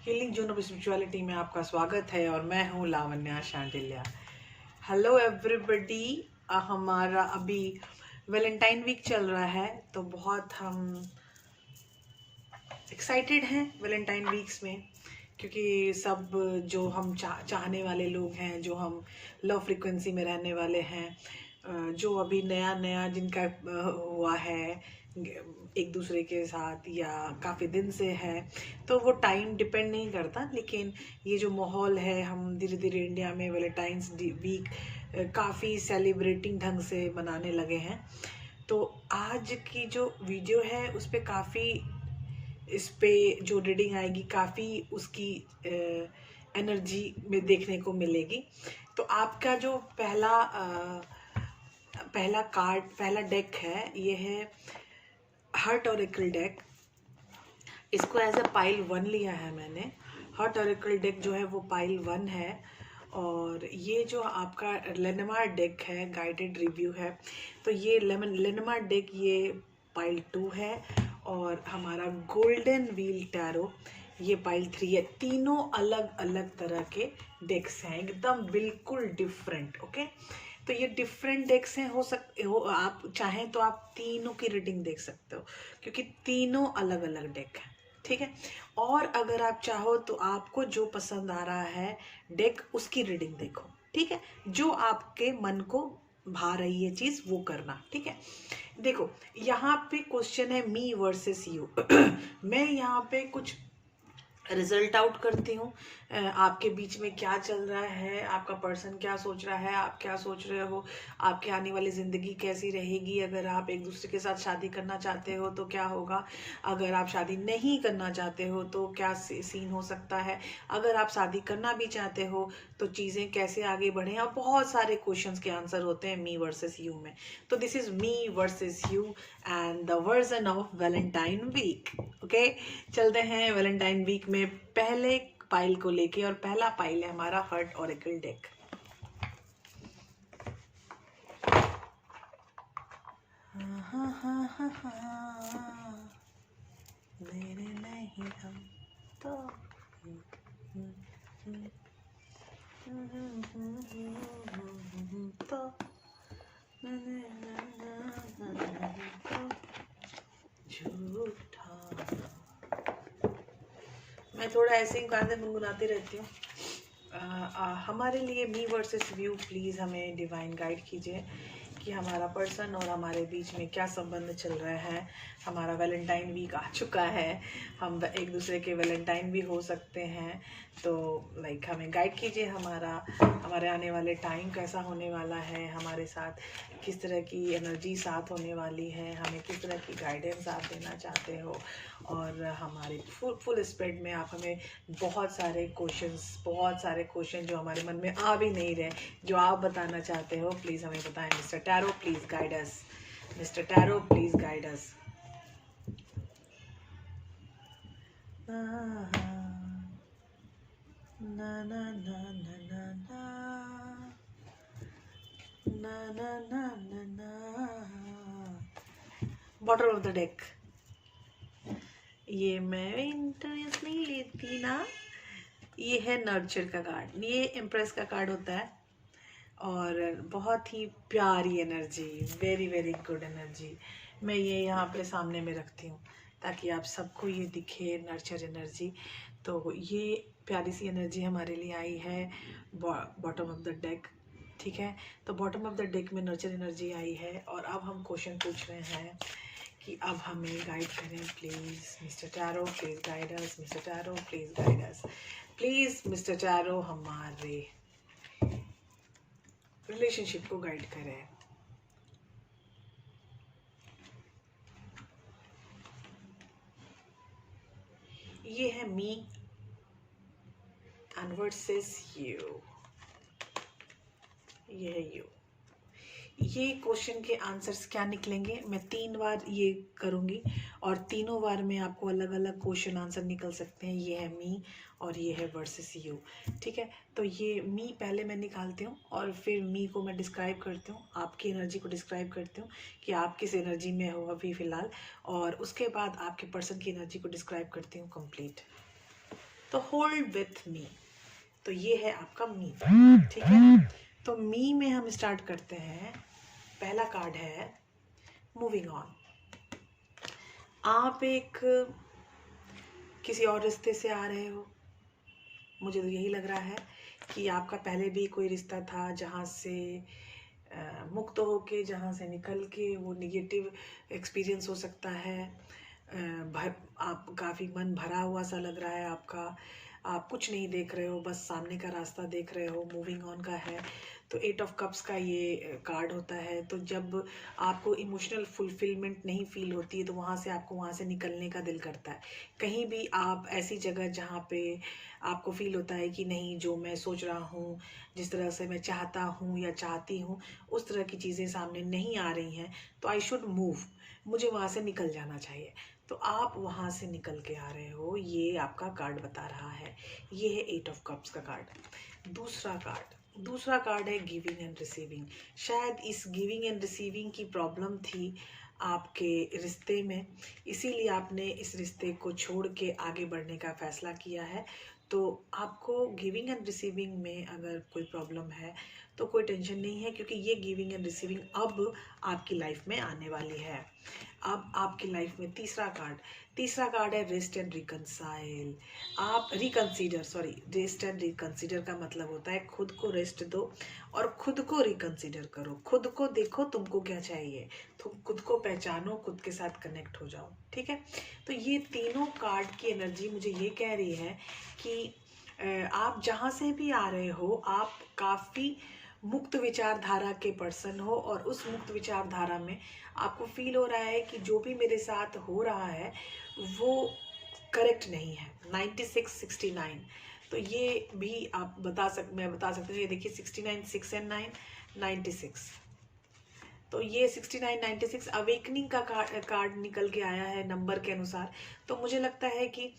Healing zone of spirituality में आपका स्वागत है और मैं हूँ लावण्या शांडिल्या। Hello everybody. हमारा अभी वैलेंटाइन वीक चल रहा है, तो बहुत हम एक्साइटेड हैं वैलेंटाइन वीक्स में, क्योंकि सब जो हम चाहने वाले लोग हैं, जो हम लव फ्रीक्वेंसी में रहने वाले हैं, जो अभी नया नया जिनका हुआ है एक दूसरे के साथ या काफ़ी दिन से है, तो वो टाइम डिपेंड नहीं करता। लेकिन ये जो माहौल है, हम धीरे धीरे इंडिया में वैलेंटाइंस वीक काफ़ी सेलिब्रेटिंग ढंग से मनाने लगे हैं। तो आज की जो वीडियो है उस पर काफ़ी, इस पे जो रीडिंग आएगी काफ़ी उसकी एनर्जी में देखने को मिलेगी। तो आपका जो पहला डेक है, ये है हार्ट ऑरेकल डेक। इसको एज अ पाइल 1 लिया है मैंने। हार्ट ऑरेकल डेक जो है वो पाइल 1 है, और ये जो आपका लेनमार डेक है, गाइडेड रिव्यू है, तो ये लेनमार डेक ये पाइल 2 है, और हमारा गोल्डन व्हील टैरो ये पाइल 3 है। तीनों अलग अलग तरह के डेक्स हैं, एकदम बिल्कुल डिफरेंट। ओके, तो ये डिफरेंट डेक्स हैं। आप चाहें तो आप तीनों की रीडिंग देख सकते हो, क्योंकि तीनों अलग अलग डेक हैं। ठीक है, और अगर आप चाहो तो आपको जो पसंद आ रहा है डेक, उसकी रीडिंग देखो। ठीक है, जो आपके मन को भा रही है चीज़ वो करना। ठीक है, देखो यहाँ पे क्वेश्चन है मी वर्सेस यू। मैं यहाँ पे कुछ रिजल्ट आउट करती हूँ। आपके बीच में क्या चल रहा है, आपका पर्सन क्या सोच रहा है, आप क्या सोच रहे हो, आपकी आने वाली ज़िंदगी कैसी रहेगी। अगर आप एक दूसरे के साथ शादी करना चाहते हो तो क्या होगा, अगर आप शादी नहीं करना चाहते हो तो क्या सीन हो सकता है, अगर आप शादी करना भी चाहते हो तो चीज़ें कैसे आगे बढ़ें, और बहुत सारे क्वेश्चंस के आंसर होते हैं मी वर्सेस यू में। तो this is me versus you and the version of Valentine week. Okay, चलते हैं वैलेंटाइन वीक में पहले पाइल को लेके, और पहला पाइल है हमारा हार्ट ऑरेकल डेक। मेरे नहीं हम तो झूठा। मैं थोड़ा ऐसे ही गाने गुनगुनाती रहती हूँ। हमारे लिए मी वर्सेस व्यू, प्लीज़ हमें डिवाइन गाइड कीजिए कि हमारा पर्सन और हमारे बीच में क्या संबंध चल रहा है। हमारा वैलेंटाइन वीक आ चुका है, हम एक दूसरे के वैलेंटाइन भी हो सकते हैं। तो लाइक हमें गाइड कीजिए, हमारे आने वाले टाइम कैसा होने वाला है, हमारे साथ किस तरह की एनर्जी साथ होने वाली है, हमें किस तरह की गाइडेंस आप देना चाहते हो। और हमारे फुल स्प्रेड में आप हमें बहुत सारे क्वेश्चन जो हमारे मन में आ भी नहीं रहे, जो आप बताना चाहते हो, प्लीज़ हमें बताएं। Mister tarot please guide us. Mister tarot please guide us. ना ना ना ना ना ना ना ना ना ना। बॉटम ऑफ द डेक, ये मैं इंटरेस्ट नहीं लेती ना। ये है नर्चर का कार्ड, ये इम्प्रेस का कार्ड होता है, और बहुत ही प्यारी energy, very very good energy. मैं ये यहाँ पे सामने में रखती हूँ ताकि आप सबको ये दिखे, नर्चर एनर्जी। तो ये प्यारी सी एनर्जी हमारे लिए आई है बॉटम ऑफ द डेक। ठीक है, तो बॉटम ऑफ द डेक में नर्चर एनर्जी आई है, और अब हम क्वेश्चन पूछ रहे हैं कि अब हमें गाइड करें please. Mister tarot please guide us. Mister tarot please guide us. Please mister tarot हमारे रिलेशनशिप को गाइड करें। ये है मी एंड वर्सेस यू, ये है यू। ये क्वेश्चन के आंसर्स क्या निकलेंगे, मैं 3 बार ये करूँगी, और तीनों बार में आपको अलग अलग क्वेश्चन आंसर निकल सकते हैं। ये है मी और ये है वर्सेस यू। ठीक है, तो ये मी पहले मैं निकालती हूँ, और फिर मी को मैं डिस्क्राइब करती हूँ, आपकी एनर्जी को डिस्क्राइब करती हूँ कि आप किस एनर्जी में हो अभी फ़िलहाल, और उसके बाद आपके पर्सन की एनर्जी को डिस्क्राइब करती हूँ कंप्लीट। तो होल्ड विथ मी, तो ये है आपका मी, ठीक है। तो मी में हम स्टार्ट करते हैं। पहला कार्ड है मूविंग ऑन। आप एक किसी और रिश्ते से आ रहे हो, मुझे तो यही लग रहा है कि आपका पहले भी कोई रिश्ता था जहाँ से मुक्त होके, जहाँ से निकल के वो निगेटिव एक्सपीरियंस हो सकता है। आप काफ़ी मन भरा हुआ सा लग रहा है आपका, आप कुछ नहीं देख रहे हो, बस सामने का रास्ता देख रहे हो, मूविंग ऑन का है। तो 8 ऑफ कप्स का ये कार्ड होता है। तो जब आपको इमोशनल फुलफिलमेंट नहीं फील होती है तो वहाँ से आपको वहाँ से निकलने का दिल करता है। कहीं भी आप ऐसी जगह जहाँ पे आपको फील होता है कि नहीं, जो मैं सोच रहा हूँ, जिस तरह से मैं चाहता हूँ या चाहती हूँ, उस तरह की चीज़ें सामने नहीं आ रही हैं, तो आई शुड मूव, मुझे वहाँ से निकल जाना चाहिए। तो आप वहाँ से निकल के आ रहे हो, ये आपका कार्ड बता रहा है। ये है 8 ऑफ कप्स का कार्ड। दूसरा कार्ड है गिविंग एंड रिसीविंग। शायद इस गिविंग एंड रिसीविंग की प्रॉब्लम थी आपके रिश्ते में, इसीलिए आपने इस रिश्ते को छोड़ के आगे बढ़ने का फैसला किया है। तो आपको गिविंग एंड रिसीविंग में अगर कोई प्रॉब्लम है तो कोई टेंशन नहीं है, क्योंकि ये गिविंग एंड रिसीविंग अब आपकी लाइफ में आने वाली है। अब आपकी लाइफ में तीसरा कार्ड है रेस्ट एंड रिकंसाइल। आप रेस्ट एंड रिकंसिडर का मतलब होता है खुद को रेस्ट दो और खुद को रिकंसिडर करो। खुद को देखो तुमको क्या चाहिए, तुम खुद को पहचानो, खुद के साथ कनेक्ट हो जाओ, ठीक है। तो ये तीनों कार्ड की एनर्जी मुझे ये कह रही है कि आप जहाँ से भी आ रहे हो, आप काफ़ी मुक्त विचारधारा के पर्सन हो, और उस मुक्त विचारधारा में आपको फील हो रहा है कि जो भी मेरे साथ हो रहा है वो करेक्ट नहीं है। 96-69, तो ये भी आप मैं बता सकती हूँ। ये देखिए 69, 6 एंड 9, 96। तो ये 69, 96 अवेकनिंग का कार्ड निकल के आया है नंबर के अनुसार। तो मुझे लगता है कि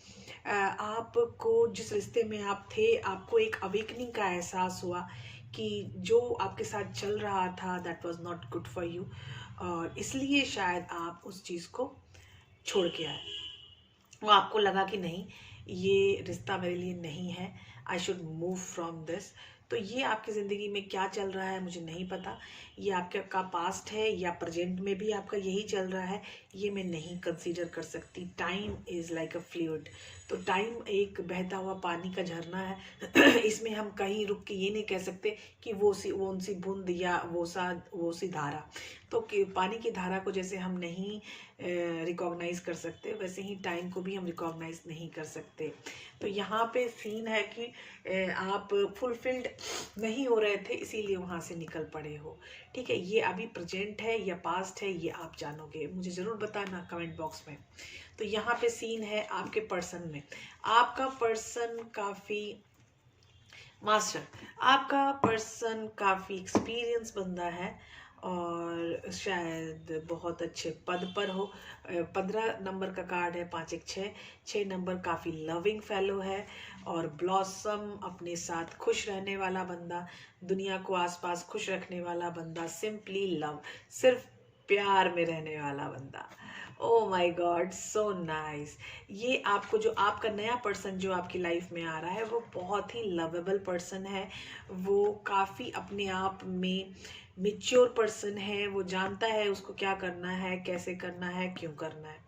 आपको जिस रिश्ते में आप थे, आपको एक अवेकनिंग का एहसास हुआ कि जो आपके साथ चल रहा था that was not good for you, और इसलिए शायद आप उस चीज़ को छोड़ के आए। वो आपको लगा कि नहीं, ये रिश्ता मेरे लिए नहीं है, I should move from this. तो ये आपकी ज़िंदगी में क्या चल रहा है मुझे नहीं पता, ये आपके का पास्ट है या प्रेजेंट में भी आपका यही चल रहा है, ये मैं नहीं कंसीडर कर सकती। Time is like a fluid. तो टाइम एक बहता हुआ पानी का झरना है। इसमें हम कहीं रुक के ये नहीं कह सकते कि वो सी बूंद या वो सी धारा। तो पानी की धारा को जैसे हम नहीं रिकॉग्नाइज कर सकते, वैसे ही टाइम को भी हम रिकॉग्नाइज नहीं कर सकते। तो यहाँ पे सीन है कि आप फुलफिल्ड नहीं हो रहे थे, इसीलिए वहाँ से निकल पड़े हो, ठीक है। ये अभी प्रेजेंट है या पास्ट है, ये आप जानोगे, मुझे ज़रूर बताना कमेंट बॉक्स में। तो यहाँ पे सीन है आपके पर्सन में। आपका पर्सन काफ़ी आपका पर्सन काफ़ी एक्सपीरियंस बंदा है, और शायद बहुत अच्छे पद पर हो। 15 नंबर का कार्ड है, 5 1 6, 6 नंबर काफ़ी लविंग फेलो है, और ब्लॉसम अपने साथ खुश रहने वाला बंदा, दुनिया को आसपास खुश रखने वाला बंदा, सिंपली लव, सिर्फ प्यार में रहने वाला बंदा। Oh my God, so nice. ये आपको जो आपका नया पर्सन जो आपकी लाइफ में आ रहा है वो बहुत ही लवेबल पर्सन है। वो काफ़ी अपने आप में मेच्योर पर्सन है, वो जानता है उसको क्या करना है, कैसे करना है, क्यों करना है,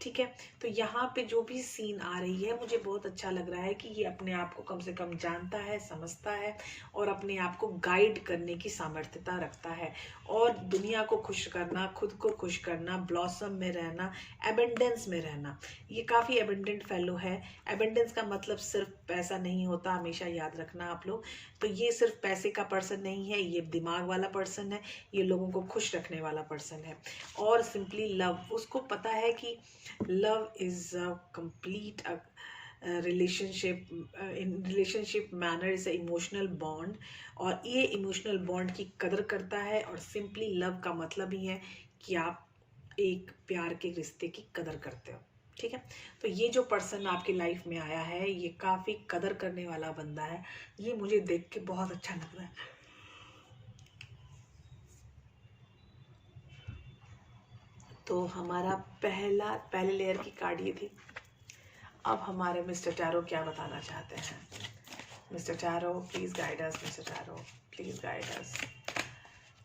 ठीक है। तो यहाँ पे जो भी सीन आ रही है मुझे बहुत अच्छा लग रहा है कि ये अपने आप को कम से कम जानता है, समझता है, और अपने आप को गाइड करने की सामर्थ्यता रखता है, और दुनिया को खुश करना, खुद को खुश करना, ब्लॉसम में रहना, एबेंडेंस में रहना। ये काफ़ी एबेंडेंट फेलो है। एबेंडेंस का मतलब सिर्फ पैसा नहीं होता, हमेशा याद रखना आप लोग। तो ये सिर्फ पैसे का पर्सन नहीं है, ये दिमाग वाला पर्सन है, ये लोगों को खुश रखने वाला पर्सन है। और सिंपली लव, उसको पता है कि love is a complete relationship manner is a emotional bond, और ये इमोशनल बॉन्ड की कदर करता है। और सिंपली लव का मतलब ही है कि आप एक प्यार के रिश्ते की कदर करते हो, ठीक है। तो ये जो पर्सन आपकी लाइफ में आया है ये काफ़ी कदर करने वाला बंदा है, ये मुझे देख के बहुत अच्छा लग रहा है। तो हमारा पहले लेयर की कार्ड ये थी। अब हमारे मिस्टर टैरो क्या बताना चाहते हैं? Mister tarot please guide us, mister tarot please guide us,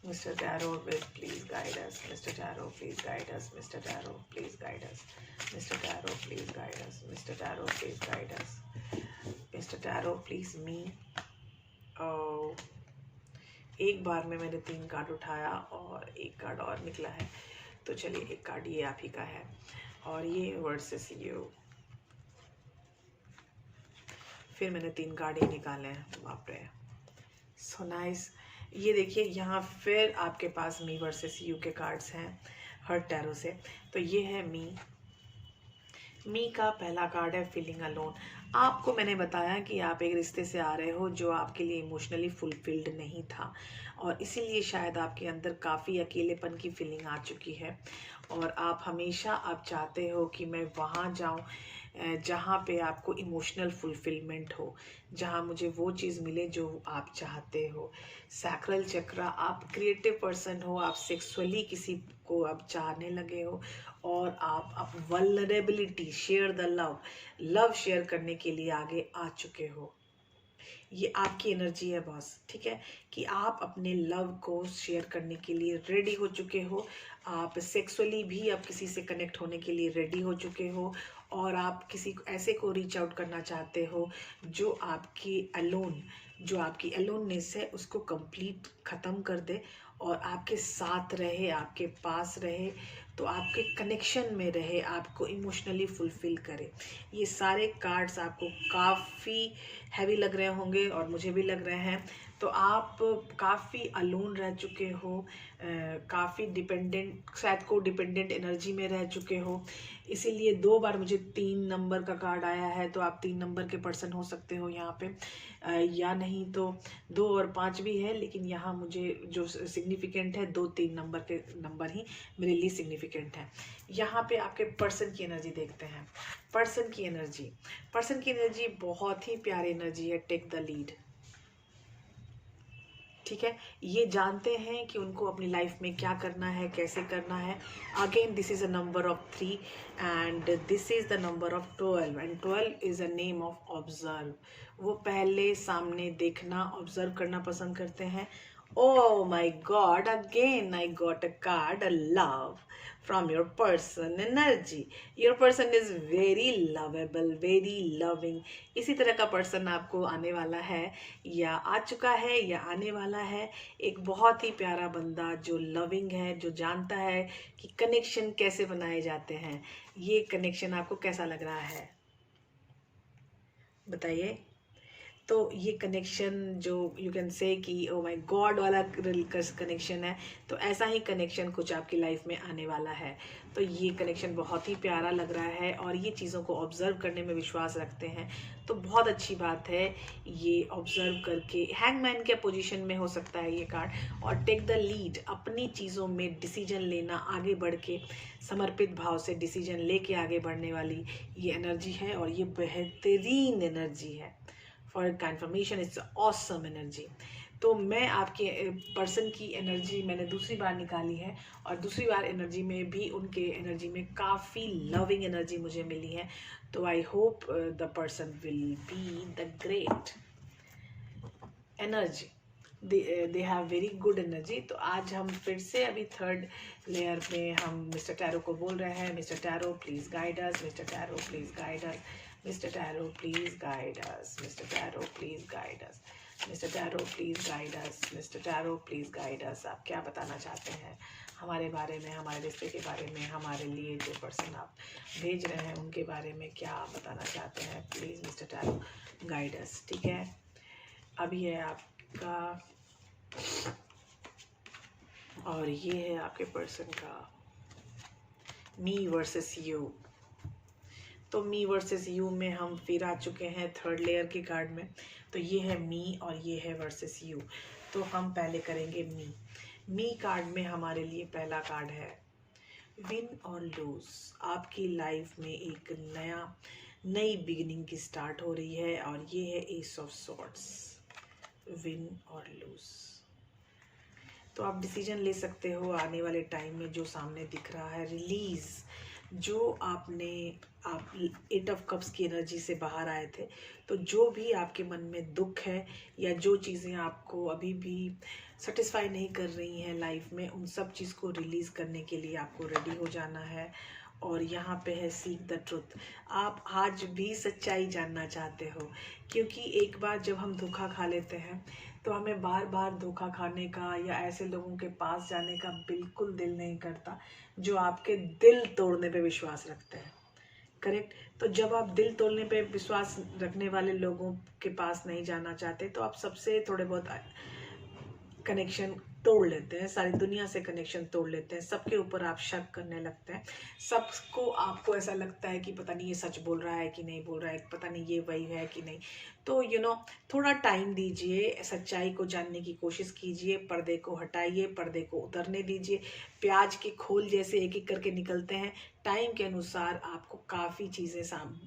mister tarot please guide us, mister tarot please guide us, mister tarot please guide us, mister tarot please guide us, mister tarot please guide us, mister tarot please me. एक बार में मैंने 3 card उठाया और एक card और निकला है, तो चलिए एक कार्ड ये आप ही का है और ये वर्सेस यू। फिर मैंने 3 कार्ड ही निकाले हैं, बाप रे, सो नाइस। ये देखिए यहाँ फिर आपके पास मी वर्सेस यू के कार्ड्स हैं हर्ट टैरो से। तो ये है मी। मी का पहला कार्ड है फीलिंग अलोन। आपको मैंने बताया कि आप एक रिश्ते से आ रहे हो जो आपके लिए इमोशनली फुलफिल्ड नहीं था और इसीलिए शायद आपके अंदर काफ़ी अकेलेपन की फीलिंग आ चुकी है और आप हमेशा आप चाहते हो कि मैं वहाँ जाऊँ जहाँ पे आपको इमोशनल फुलफिलमेंट हो, जहाँ मुझे वो चीज़ मिले जो आप चाहते हो। सैक्रल चक्रा, आप क्रिएटिव पर्सन हो, आप सेक्सुअली किसी को आप चाहने लगे हो और आप vulnerability share the love share करने के लिए आगे आ चुके हो। ये आपकी एनर्जी है बॉस, ठीक है, कि आप अपने लव को शेयर करने के लिए रेडी हो चुके हो। आप सेक्सुअली भी आप किसी से कनेक्ट होने के लिए रेडी हो चुके हो और आप किसी ऐसे को रीच आउट करना चाहते हो जो आपकी अलोननेस है उसको कंप्लीट ख़त्म कर दे और आपके साथ रहे, आपके पास रहे, तो आपके कनेक्शन में रहे, आपको इमोशनली फुलफिल करे। ये सारे कार्ड्स आपको काफ़ी हैवी लग रहे होंगे और मुझे भी लग रहे हैं। तो आप काफ़ी अलोन रह चुके हो, काफ़ी डिपेंडेंट, शायद को डिपेंडेंट एनर्जी में रह चुके हो। इसीलिए 2 बार मुझे 3 नंबर का कार्ड आया है, तो आप 3 नंबर के पर्सन हो सकते हो यहाँ पे, या नहीं तो 2 और 5 भी है, लेकिन यहाँ मुझे जो सिग्निफिकेंट है 2-3 नंबर के नंबर ही मेरे लिए सिग्निफिकेंट है। यहाँ पे आपके पर्सन की एनर्जी देखते हैं। पर्सन की एनर्जी बहुत ही प्यारी एनर्जी है, टेक द लीड, ठीक है। ये जानते हैं कि उनको अपनी लाइफ में क्या करना है, कैसे करना है। Again this is a number of 3 and this is the number of 12 and 12 is a name of observe. वो पहले सामने देखना, ऑब्जर्व करना पसंद करते हैं। Oh my God, again I got a card, a love from your person energy. Your person is very lovable, very loving. इसी तरह का पर्सन आपको आने वाला है या आ चुका है या आने वाला है। एक बहुत ही प्यारा बंदा जो लविंग है, जो जानता है कि कनेक्शन कैसे बनाए जाते हैं। ये कनेक्शन आपको कैसा लग रहा है बताइए। तो ये कनेक्शन जो यू कैन से कि ओ माय गॉड वाला कनेक्शन है, तो ऐसा ही कनेक्शन कुछ आपकी लाइफ में आने वाला है। तो ये कनेक्शन बहुत ही प्यारा लग रहा है और ये चीज़ों को ऑब्जर्व करने में विश्वास रखते हैं, तो बहुत अच्छी बात है। ये ऑब्जर्व करके हैंगमैन के पोजीशन में हो सकता है ये कार्ड, और टेक द लीड, अपनी चीज़ों में डिसीजन लेना, आगे बढ़ के समर्पित भाव से डिसीजन लेके आगे बढ़ने वाली ये एनर्जी है और ये बेहतरीन एनर्जी है। For conformation it's awesome energy. तो मैं आपके पर्सन की एनर्जी मैंने दूसरी बार निकाली है और दूसरी बार एनर्जी में भी उनके एनर्जी में काफ़ी लविंग एनर्जी मुझे मिली है। तो I hope the person will be the great energy, they have very good energy. तो आज हम फिर से अभी 3rd लेयर में हम मिस्टर टैरो को बोल रहे हैं, mister tarot please guide us, mister tarot please guide us, mister tarot please guide us, mister tarot please guide us, mister tarot please guide us, mister tarot please guide अस। आप क्या बताना चाहते हैं हमारे बारे में, हमारे रिश्ते के बारे में, हमारे लिए जो पर्सन आप भेज रहे हैं उनके बारे में क्या आप बताना चाहते हैं? Please mister tarot guide us, ठीक है। अभी है आपका और ये है आपके पर्सन का मी वर्सेस यू। तो मी वर्सेस यू में हम फिर आ चुके हैं 3rd लेयर की कार्ड में। तो ये है मी और ये है वर्सेस यू। तो हम पहले करेंगे मी कार्ड में हमारे लिए पहला कार्ड है विन और लूज। आपकी लाइफ में एक नई बिगिनिंग की स्टार्ट हो रही है और ये है एस ऑफ सॉर्ड्स, विन और लूज। तो आप डिसीजन ले सकते हो आने वाले टाइम में जो सामने दिख रहा है, रिलीज जो आप 8 ऑफ कप्स की एनर्जी से बाहर आए थे, तो जो भी आपके मन में दुख है या जो चीज़ें आपको अभी भी सेटिस्फाई नहीं कर रही हैं लाइफ में, उन सब चीज़ को रिलीज़ करने के लिए आपको रेडी हो जाना है। और यहाँ पे है सीक द ट्रुथ। आप आज भी सच्चाई जानना चाहते हो, क्योंकि एक बार जब हम धोखा खा लेते हैं तो हमें बार बार धोखा खाने का या ऐसे लोगों के पास जाने का बिल्कुल दिल नहीं करता जो आपके दिल तोड़ने पे विश्वास रखते हैं। करेक्ट। तो जब आप दिल तोड़ने पे विश्वास रखने वाले लोगों के पास नहीं जाना चाहते, तो आप सबसे थोड़े बहुत कनेक्शन तोड़ लेते हैं, सारी दुनिया से कनेक्शन तोड़ लेते हैं, सबके ऊपर आप शक करने लगते हैं, सबको आपको ऐसा लगता है कि पता नहीं ये सच बोल रहा है कि नहीं बोल रहा है, पता नहीं ये वही है कि नहीं। तो थोड़ा टाइम दीजिए, सच्चाई को जानने की कोशिश कीजिए, पर्दे को हटाइए, पर्दे को उतरने दीजिए। प्याज के खोल जैसे एक एक करके निकलते हैं, टाइम के अनुसार आपको काफ़ी चीज़ें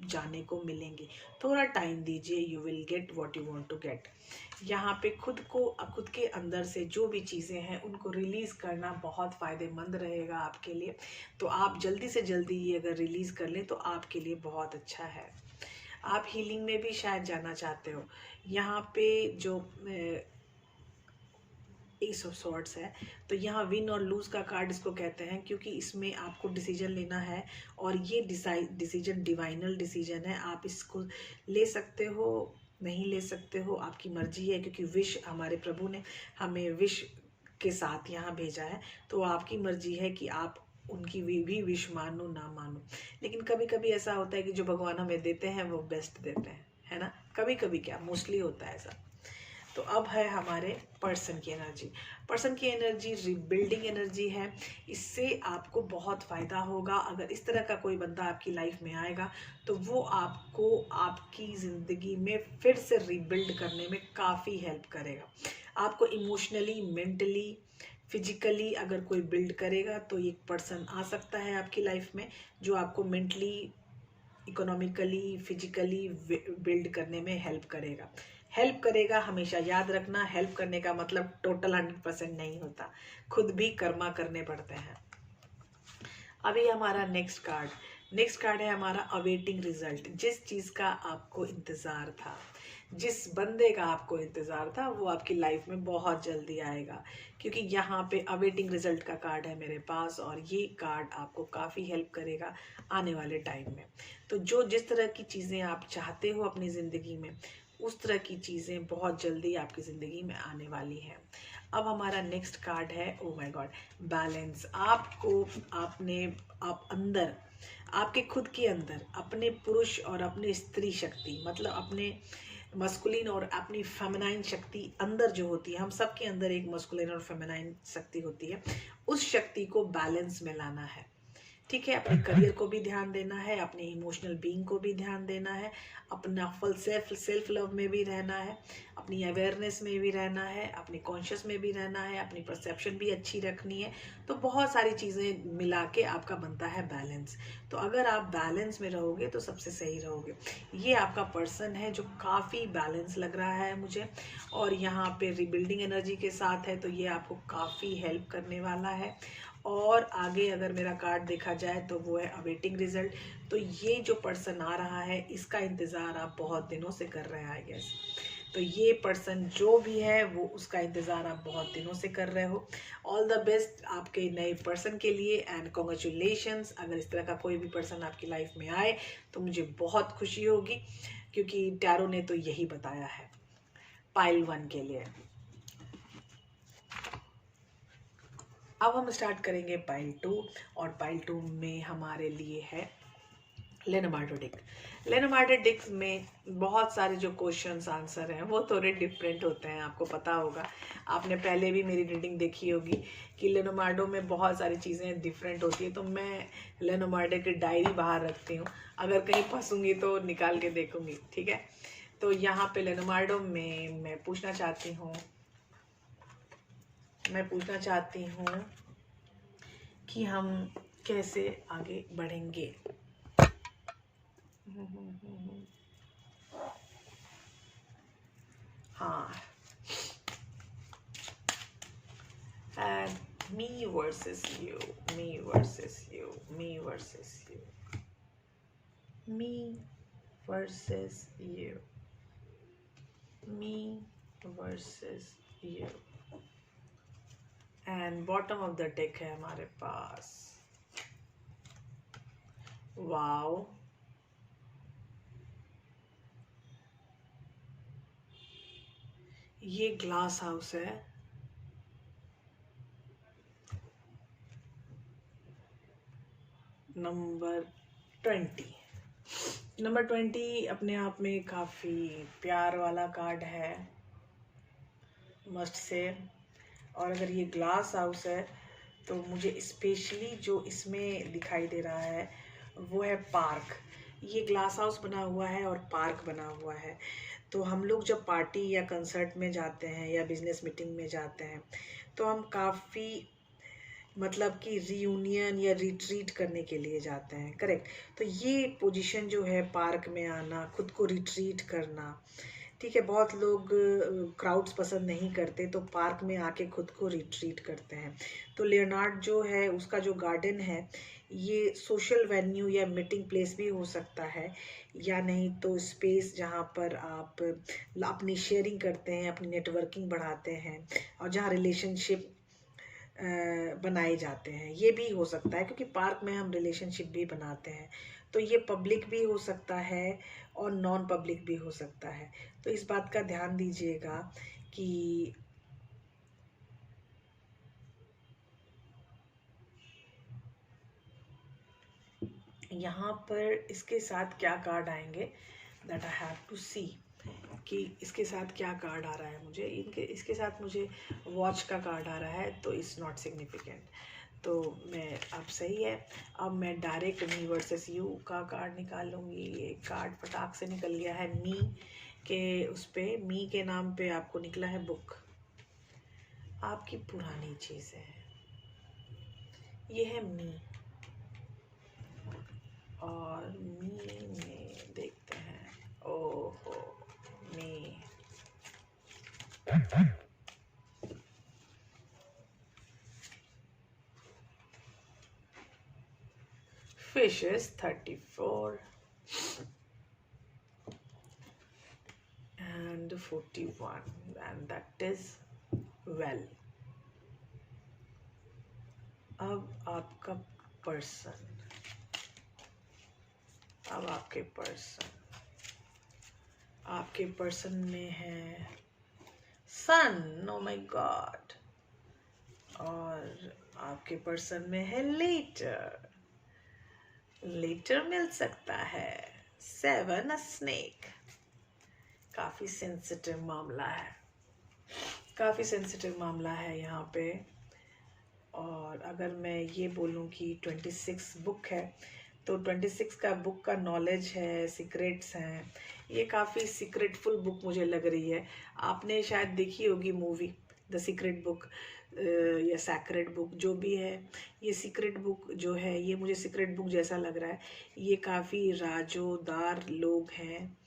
जाने को मिलेंगी। थोड़ा टाइम दीजिए, you will get what you want to get. यहाँ पे खुद के अंदर से जो भी चीज़ें हैं उनको रिलीज़ करना बहुत फ़ायदेमंद रहेगा आपके लिए। तो आप जल्दी से जल्दी ये अगर रिलीज़ कर लें तो आपके लिए बहुत अच्छा है। आप हीलिंग में भी शायद जाना चाहते हो। यहाँ पे जो एस ऑफ सॉर्ड्स है, तो यहाँ विन और लूज का कार्ड इसको कहते हैं, क्योंकि इसमें आपको डिसीजन लेना है और ये डिसीजन डिवाइनल डिसीजन है। आप इसको ले सकते हो, नहीं ले सकते हो, आपकी मर्जी है, क्योंकि विश हमारे प्रभु ने हमें विश के साथ यहाँ भेजा है। तो आपकी मर्जी है कि आप उनकी भी विश मानो ना मानो। लेकिन कभी कभी ऐसा होता है कि जो भगवान हमें देते हैं वो बेस्ट देते हैं, है ना। कभी कभी क्या, मोस्टली होता है ऐसा। तो अब है हमारे पर्सन की एनर्जी। पर्सन की एनर्जी रिबिल्डिंग एनर्जी है। इससे आपको बहुत फ़ायदा होगा। अगर इस तरह का कोई बंदा आपकी लाइफ में आएगा तो वो आपको आपकी ज़िंदगी में फिर से रिबिल्ड करने में काफ़ी हेल्प करेगा। आपको इमोशनली, मेंटली, फिजिकली अगर कोई बिल्ड करेगा तो एक पर्सन आ सकता है आपकी लाइफ में जो आपको मेंटली, इकोनॉमिकली, फिजिकली बिल्ड करने में हेल्प करेगा। हमेशा याद रखना, हेल्प करने का मतलब टोटल 100% नहीं होता, खुद भी कर्मा करने पड़ते हैं। अभी हमारा नेक्स्ट कार्ड है हमारा अवेटिंग रिजल्ट। जिस चीज़ का आपको इंतज़ार था, जिस बंदे का आपको इंतज़ार था, वो आपकी लाइफ में बहुत जल्दी आएगा, क्योंकि यहाँ पे अवेटिंग रिजल्ट का कार्ड है मेरे पास, और ये कार्ड आपको काफ़ी हेल्प करेगा आने वाले टाइम में। तो जिस तरह की चीज़ें आप चाहते हो अपनी ज़िंदगी में, उस तरह की चीज़ें बहुत जल्दी आपकी ज़िंदगी में आने वाली हैं। अब हमारा नेक्स्ट कार्ड है, ओ माय गॉड, बैलेंस। आप अंदर, आपके खुद के अंदर अपने पुरुष और अपने स्त्री शक्ति, मतलब अपने मस्कुलिन और अपनी फेमिनाइन शक्ति अंदर जो होती है, हम सब के अंदर एक मस्कुलिन और फेमिनाइन शक्ति होती है, उस शक्ति को बैलेंस में लाना है। ठीक है। अपने करियर को भी ध्यान देना है, अपने इमोशनल बीइंग को भी ध्यान देना है, अपना फुल सेल्फ लव में भी रहना है, अपनी अवेयरनेस में भी रहना है, अपनी कॉन्शियस में भी रहना है, अपनी परसेप्शन भी अच्छी रखनी है। तो बहुत सारी चीज़ें मिला के आपका बनता है बैलेंस। तो अगर आप बैलेंस में रहोगे तो सबसे सही रहोगे। ये आपका पर्सन है जो काफ़ी बैलेंस लग रहा है मुझे, और यहाँ पे रिबिल्डिंग एनर्जी के साथ है, तो ये आपको काफ़ी हेल्प करने वाला है। और आगे अगर मेरा कार्ड देखा जाए तो वो है अवेटिंग रिजल्ट। तो ये जो पर्सन आ रहा है, इसका इंतज़ार आप बहुत दिनों से कर रहे हैं आई गेस। तो ये पर्सन जो भी है वो, उसका इंतज़ार आप बहुत दिनों से कर रहे हो। ऑल द बेस्ट आपके नए पर्सन के लिए, एंड कॉन्ग्रेचुलेशंस। अगर इस तरह का कोई भी पर्सन आपकी लाइफ में आए तो मुझे बहुत खुशी होगी, क्योंकि टैरो ने तो यही बताया है पाइल 1 के लिए। अब हम स्टार्ट करेंगे पाइल 2, और पाइल 2 में हमारे लिए है लेनोमार्डो डेक। लेनोमार्डो डेक में बहुत सारे जो क्वेश्चंस आंसर हैं वो थोड़े डिफरेंट होते हैं, आपको पता होगा। आपने पहले भी मेरी रीडिंग देखी होगी कि लेनोमार्डो में बहुत सारी चीज़ें डिफरेंट होती है। तो मैं लेनोमार्डो की डायरी बाहर रखती हूँ, अगर कहीं फंसूंगी तो निकाल के देखूंगी, ठीक है। तो यहाँ पे लेनोमार्डो में मैं पूछना चाहती हूँ कि हम कैसे आगे बढ़ेंगे। हाँ, and me versus you, me versus you, me versus you, me versus you, me versus you. And bottom of the deck है हमारे पास, वाओ, ये ग्लास हाउस है, नंबर 20। नंबर 20 अपने आप में काफ़ी प्यार वाला कार्ड है, मस्ट से। और अगर ये ग्लास हाउस है तो मुझे स्पेशली जो इसमें दिखाई दे रहा है वो है पार्क। ये ग्लास हाउस बना हुआ है और पार्क बना हुआ है। तो हम लोग जब पार्टी या कंसर्ट में जाते हैं या बिजनेस मीटिंग में जाते हैं तो हम काफ़ी मतलब कि रीयूनियन या रिट्रीट करने के लिए जाते हैं, करेक्ट। तो ये पोजीशन जो है पार्क में आना, खुद को रिट्रीट करना, ठीक है। बहुत लोग क्राउड्स पसंद नहीं करते तो पार्क में आके खुद को रिट्रीट करते हैं। तो लियोनार्ड जो है उसका जो गार्डन है ये सोशल वेन्यू या मीटिंग प्लेस भी हो सकता है, या नहीं तो स्पेस जहाँ पर आप अपनी शेयरिंग करते हैं, अपनी नेटवर्किंग बढ़ाते हैं और जहाँ रिलेशनशिप बनाए जाते हैं, ये भी हो सकता है क्योंकि पार्क में हम रिलेशनशिप भी बनाते हैं। तो ये पब्लिक भी हो सकता है और नॉन पब्लिक भी हो सकता है। तो इस बात का ध्यान दीजिएगा कि यहाँ पर इसके साथ क्या कार्ड आएंगे, दैट आई हैव टू सी कि इसके साथ क्या कार्ड आ रहा है। मुझे इसके साथ मुझे वॉच का कार्ड आ रहा है, तो इट्स नॉट सिग्निफिकेंट। तो मैं अब सही है। अब मैं डायरेक्ट मी वर्सेस यू का कार्ड निकालूंगी। ये कार्ड फटाक से निकल गया है मी के उस पे, मी के नाम पे आपको निकला है बुक। आपकी पुरानी चीज़ है, ये है मी। और मी में देखते हैं, ओहो मी, fish is 34 and 41 and that is well। अब आपका पर्सन, अब आपके पर्सन में है सन, ओ माय गॉड। और आपके पर्सन में है लेटर, लेटर मिल सकता है 7 स्नेक। काफ़ी सेंसिटिव मामला है, काफ़ी सेंसिटिव मामला है यहाँ पे। और अगर मैं ये बोलूँ कि 26 बुक है तो 26 का बुक का नॉलेज है, सीक्रेट्स हैं। ये काफ़ी सीक्रेटफुल बुक मुझे लग रही है। आपने शायद देखी होगी मूवी द सीक्रेट बुक या सैक्रेड बुक, जो भी है। ये सीक्रेट बुक जो है ये मुझे सीक्रेट बुक जैसा लग रहा है। ये काफ़ी राजोदार लोग हैं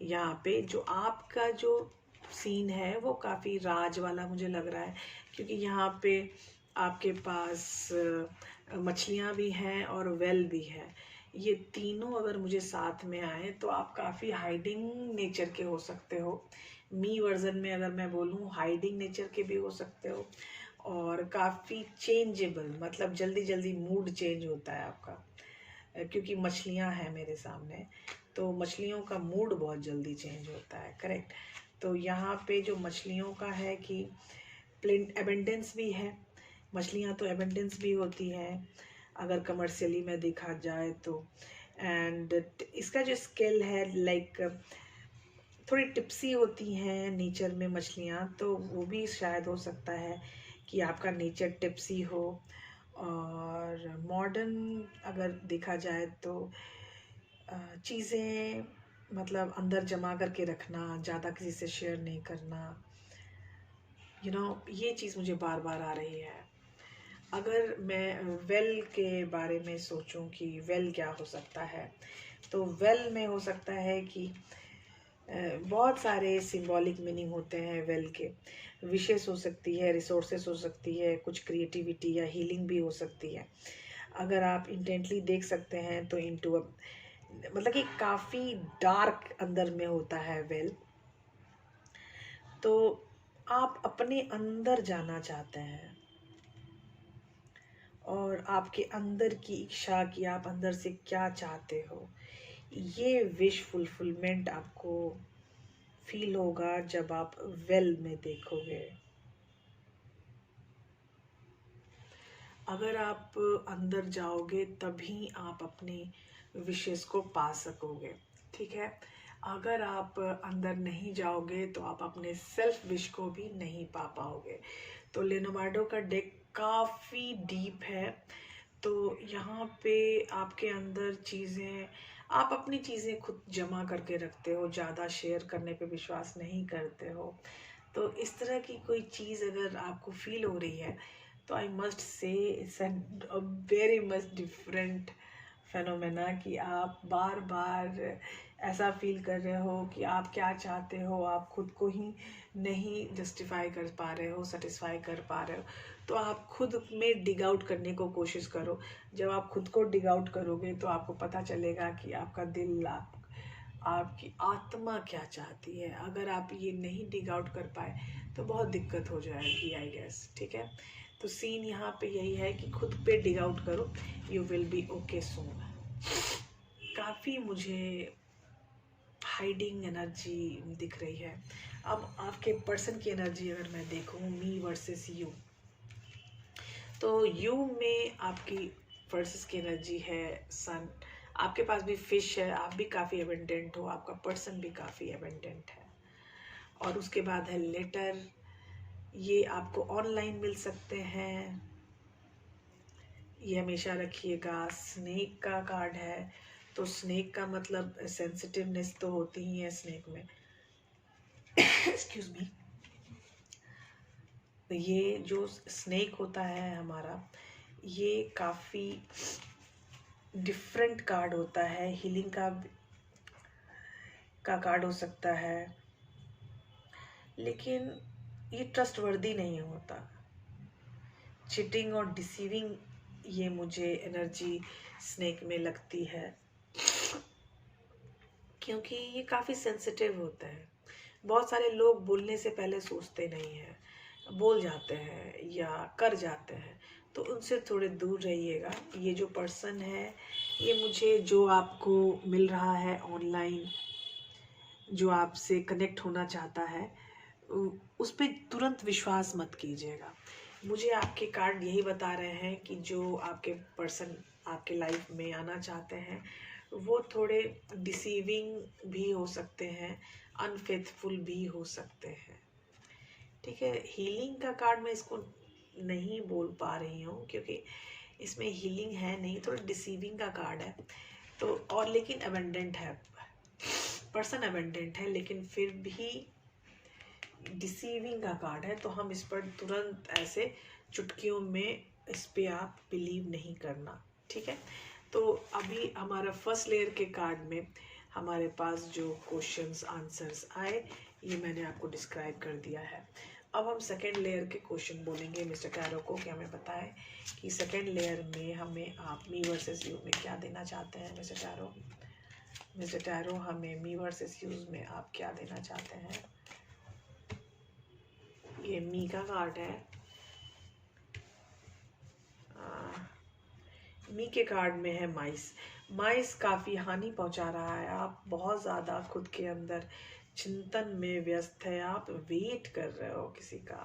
यहाँ पे। जो आपका जो सीन है वो काफ़ी राज वाला मुझे लग रहा है, क्योंकि यहाँ पे आपके पास मछलियाँ भी हैं और वेल भी है। ये तीनों अगर मुझे साथ में आए तो आप काफ़ी हाइडिंग नेचर के हो सकते हो। मी वर्जन में अगर मैं बोलूँ हाइडिंग नेचर के भी हो सकते हो, और काफ़ी चेंजेबल, मतलब जल्दी जल्दी मूड चेंज होता है आपका, क्योंकि मछलियाँ हैं मेरे सामने। तो मछलियों का मूड बहुत जल्दी चेंज होता है, करेक्ट। तो यहाँ पे जो मछलियों का है कि प्लेन एबेंडेंस भी है, मछलियाँ तो एबेंडेंस भी होती हैं अगर कमर्शियली में देखा जाए तो। एंड इसका जो स्केल है लाइक थोड़ी टिप्सी होती हैं नेचर में मछलियाँ, तो वो भी शायद हो सकता है कि आपका नेचर टिप्सी हो। और मॉडर्न अगर देखा जाए तो चीज़ें मतलब अंदर जमा करके रखना, ज़्यादा किसी से शेयर नहीं करना, ये चीज़ मुझे बार बार आ रही है। अगर मैं वेल के बारे में सोचूं कि वेल क्या हो सकता है, तो वेल में हो सकता है कि बहुत सारे सिंबॉलिक मीनिंग होते हैं वेल के। विशेस हो सकती है, रिसोर्सेस हो सकती है, कुछ क्रिएटिविटी या हीलिंग भी हो सकती है। अगर आप इंटेंटली देख सकते हैं तो इनटू मतलब कि काफ़ी डार्क अंदर में होता है वेल। तो आप अपने अंदर जाना चाहते हैं और आपके अंदर की इच्छा कि आप अंदर से क्या चाहते हो, ये विश फुलफिलमेंट आपको फील होगा जब आप वेल में देखोगे। अगर आप अंदर जाओगे तभी आप अपनी विशेस को पा सकोगे, ठीक है। अगर आप अंदर नहीं जाओगे तो आप अपने सेल्फ विश को भी नहीं पा पाओगे। तो लेनोवार्डो का डेक काफ़ी डीप है। तो यहाँ पे आपके अंदर चीज़ें, आप अपनी चीज़ें खुद जमा करके रखते हो, ज़्यादा शेयर करने पे विश्वास नहीं करते हो। तो इस तरह की कोई चीज़ अगर आपको फील हो रही है तो I must say it's a very much different phenomena कि आप बार बार ऐसा फील कर रहे हो कि आप क्या चाहते हो, आप खुद को ही नहीं जस्टिफाई कर पा रहे हो, सेटिस्फाई कर पा रहे हो। तो आप खुद में डिग आउट करने को कोशिश करो। जब आप खुद को डिग आउट करोगे तो आपको पता चलेगा कि आपका दिल, आपकी आत्मा क्या चाहती है। अगर आप ये नहीं डिग आउट कर पाए तो बहुत दिक्कत हो जाएगी आई गेस, ठीक है। तो सीन यहाँ पे यही है कि खुद पे डिग आउट करो, यू विल बी ओके सून। काफ़ी मुझे हाइडिंग एनर्जी दिख रही है। अब आपके पर्सन की एनर्जी अगर मैं देखूँ, मी वर्सेस यू, तो यू में आपकी वर्सेस की एनर्जी है सन। आपके पास भी फिश है, आप भी काफ़ी एबंडेंट हो, आपका पर्सन भी काफ़ी एबंडेंट है। और उसके बाद है लेटर, ये आपको ऑनलाइन मिल सकते हैं, ये हमेशा रखिएगा। स्नेक का कार्ड है, तो स्नेक का मतलब सेंसिटिवनेस तो होती ही है स्नेक में। Excuse me. ये जो स्नेक होता है हमारा, ये काफ़ी डिफरेंट कार्ड होता है। हीलिंग का कार्ड हो सकता है, लेकिन ये ट्रस्टवर्दी नहीं होता। चिटिंग और डिसीविंग, ये मुझे एनर्जी स्नेक में लगती है, क्योंकि ये काफ़ी सेंसिटिव होता है। बहुत सारे लोग बोलने से पहले सोचते नहीं हैं, बोल जाते हैं या कर जाते हैं, तो उनसे थोड़े दूर रहिएगा। ये जो पर्सन है, ये मुझे जो आपको मिल रहा है ऑनलाइन, जो आपसे कनेक्ट होना चाहता है, उस पर तुरंत विश्वास मत कीजिएगा। मुझे आपके कार्ड यही बता रहे हैं कि जो आपके पर्सन आपके लाइफ में आना चाहते हैं, वो थोड़े डिसीविंग भी हो सकते हैं, अनफेथफुल भी हो सकते हैं, ठीक है। हीलिंग का कार्ड मैं इसको नहीं बोल पा रही हूँ क्योंकि इसमें हीलिंग है नहीं, थोड़ा डिसीविंग का कार्ड है। तो और लेकिन अबेंडेंट है, पर्सन अबेंडेंट है, लेकिन फिर भी डिसीविंग का कार्ड है। तो हम इस पर तुरंत ऐसे चुटकियों में इस पे आप बिलीव नहीं करना, ठीक है। तो अभी हमारा फर्स्ट लेयर के कार्ड में हमारे पास जो क्वेश्चंस आंसर्स आए, ये मैंने आपको डिस्क्राइब कर दिया है। अब हम सेकेंड लेयर के क्वेश्चन बोलेंगे मिस्टर टैरो को कि हमें बताएं कि सेकेंड लेयर में हमें आप मी वर्सेस यू में क्या देना चाहते हैं। मिस्टर टैरो, मिस्टर टैरो, हमें मी वर्सेस यू में आप क्या देना चाहते हैं। ये मी का कार्ड है। मी के कार्ड में है माइस। माइस काफ़ी हानि पहुंचा रहा है, आप बहुत ज़्यादा खुद के अंदर चिंतन में व्यस्त है, आप वेट कर रहे हो किसी का।